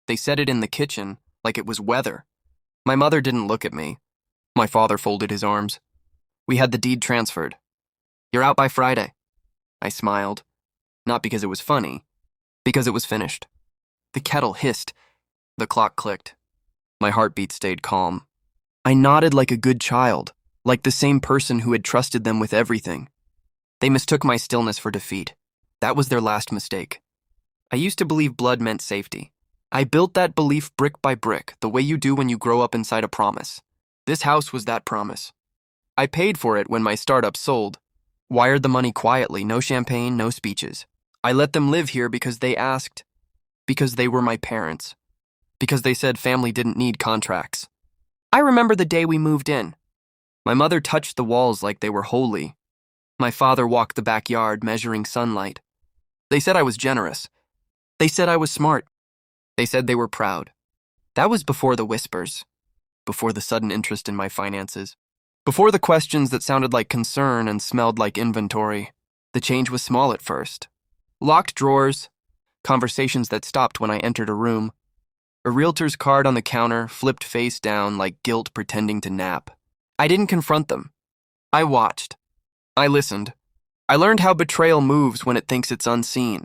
They said it in the kitchen, like it was weather. My mother didn't look at me. My father folded his arms. We had the deed transferred. You're out by Friday. I smiled. Not because it was funny, because it was finished. The kettle hissed. The clock clicked. My heartbeat stayed calm. I nodded like a good child, like the same person who had trusted them with everything. They mistook my stillness for defeat. That was their last mistake. I used to believe blood meant safety. I built that belief brick by brick, the way you do when you grow up inside a promise. This house was that promise. I paid for it when my startup sold. Wired the money quietly, no champagne, no speeches. I let them live here because they asked, because they were my parents, because they said family didn't need contracts. I remember the day we moved in. My mother touched the walls like they were holy. My father walked the backyard, measuring sunlight. They said I was generous. They said I was smart. They said they were proud. That was before the whispers, before the sudden interest in my finances, before the questions that sounded like concern and smelled like inventory. The change was small at first. Locked drawers, conversations that stopped when I entered a room, a realtor's card on the counter flipped face down like guilt pretending to nap. I didn't confront them. I watched. I listened. I learned how betrayal moves when it thinks it's unseen.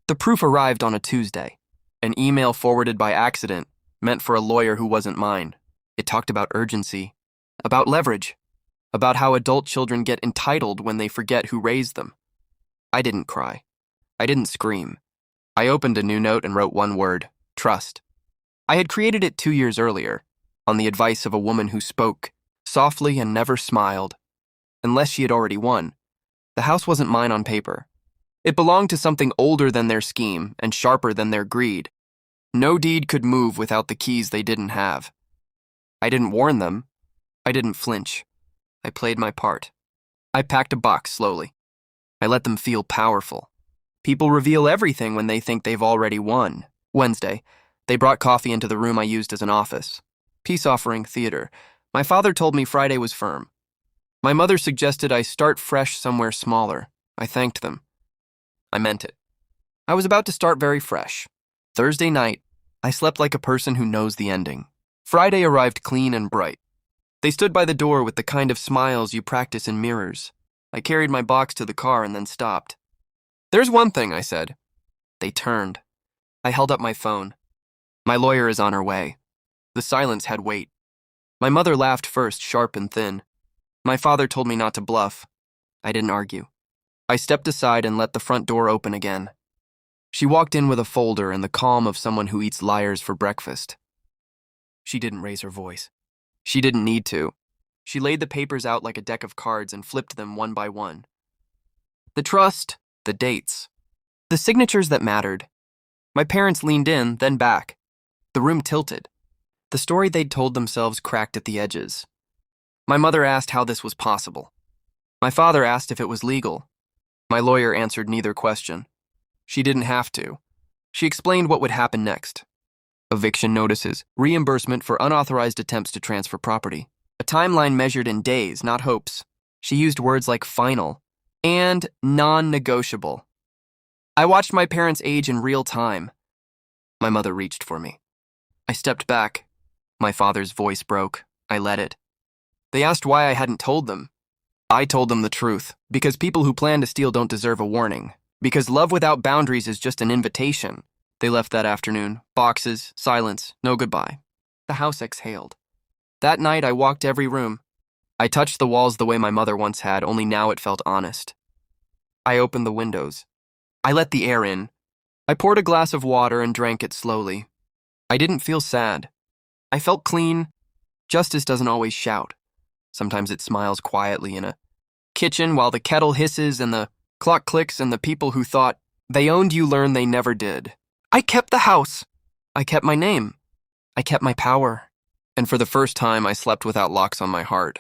The proof arrived on a Tuesday. An email forwarded by accident, meant for a lawyer who wasn't mine. It talked about urgency, about leverage, about how adult children get entitled when they forget who raised them. I didn't cry. I didn't scream. I opened a new note and wrote one word: trust. I had created it 2 years earlier, on the advice of a woman who spoke, softly and never smiled. Unless she had already won. The house wasn't mine on paper. It belonged to something older than their scheme and sharper than their greed. No deed could move without the keys they didn't have. I didn't warn them. I didn't flinch. I played my part. I packed a box slowly. I let them feel powerful. People reveal everything when they think they've already won. Wednesday, they brought coffee into the room I used as an office. Peace offering theater. My father told me Friday was firm. My mother suggested I start fresh somewhere smaller. I thanked them. I meant it. I was about to start very fresh. Thursday night, I slept like a person who knows the ending. Friday arrived clean and bright. They stood by the door with the kind of smiles you practice in mirrors. I carried my box to the car and then stopped. There's one thing, I said. They turned. I held up my phone. My lawyer is on her way. The silence had weight. My mother laughed first, sharp and thin. My father told me not to bluff. I didn't argue. I stepped aside and let the front door open again. She walked in with a folder and the calm of someone who eats liars for breakfast. She didn't raise her voice. She didn't need to. She laid the papers out like a deck of cards and flipped them one by one. The trust, the dates, the signatures that mattered. My parents leaned in, then back. The room tilted. The story they'd told themselves cracked at the edges. My mother asked how this was possible. My father asked if it was legal. My lawyer answered neither question. She didn't have to. She explained what would happen next. Eviction notices, reimbursement for unauthorized attempts to transfer property. A timeline measured in days, not hopes. She used words like final and non-negotiable. I watched my parents age in real time. My mother reached for me. I stepped back. My father's voice broke. I let it. They asked why I hadn't told them. I told them the truth, because people who plan to steal don't deserve a warning. Because love without boundaries is just an invitation. They left that afternoon. Boxes, silence, no goodbye. The house exhaled. That night, I walked every room. I touched the walls the way my mother once had, only now it felt honest. I opened the windows. I let the air in. I poured a glass of water and drank it slowly. I didn't feel sad. I felt clean. Justice doesn't always shout. Sometimes it smiles quietly in a kitchen while the kettle hisses and the clock clicks and the people who thought they owned you learn they never did. I kept the house. I kept my name. I kept my power. And for the first time, I slept without locks on my heart.